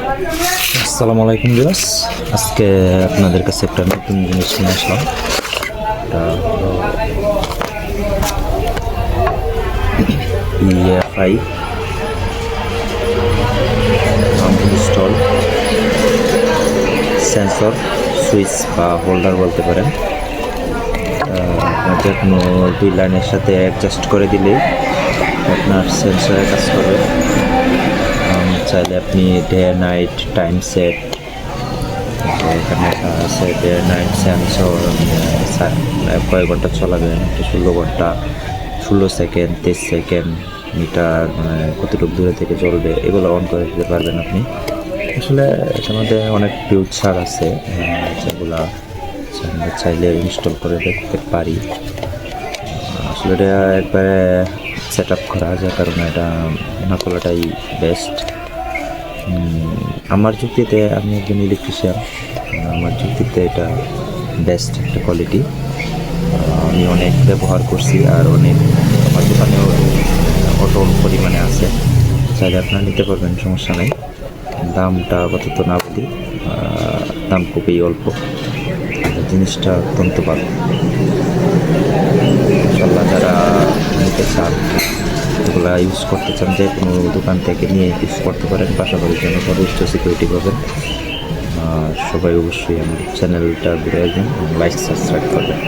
আসসালামু আলাইকুম ভিউয়ার্স, আজকে আপনাদের কাছে একটা নতুন জিনিস নিয়ে আসলাম। এটা হলো ইএফআই ইনস্টল সেন্সর সুইচ বা হোল্ডার বলতে পারেন। আপনাদের কোনো দুই লাইনের সাথে অ্যাডজাস্ট করে দিলেই আপনার সেন্সরে কাজ করবে। চাইলে আপনি ডে নাইট টাইম সেট, এখানে আছে ডে নাইট সেন্সর, কয়েক ঘন্টা চলাবেন, 16 ঘন্টা, 16 সেকেন্ড, 23 সেকেন্ড, মিটার মানে কতটুকু দূরে থেকে চলবে, এগুলো অন করে দিতে পারবেন আপনি। আসলে এটার মধ্যে অনেক ফিউচার আছে যেগুলো আমরা চাইলে ইনস্টল করে দেখতে পারি। আসলে এটা একবারে সেট আপ করা, যার কারণে এটা না করাটাই বেস্ট। আমার যুক্তিতে, আমি একজন ইলেকট্রিশিয়ান, আমার যুক্তিতে এটা বেস্ট একটা কোয়ালিটি। আমি অনেক ব্যবহার করছি আর অনেক আমার দোকানেও অটল পরিমাণে আছে, চাইলে আপনারা নিতে পারবেন, সমস্যা নেই। দামটা কত তো না বলি, দাম খুবই অল্প, জিনিসটা অত্যন্ত ভালো। ইনশাল্লাহ যারা নিতে চান, এগুলো ইউজ করতে চান, যে কোনো দোকান থেকে নিয়ে ইউজ করতে পারেন, পাশাপাশি জন্য সর্বোচ্চ সিকিউরিটি পাবেন। সবাই অবশ্যই আমার চ্যানেলটা ঘুরে আসবেন এবং লাইক সাবস্ক্রাইব করবেন।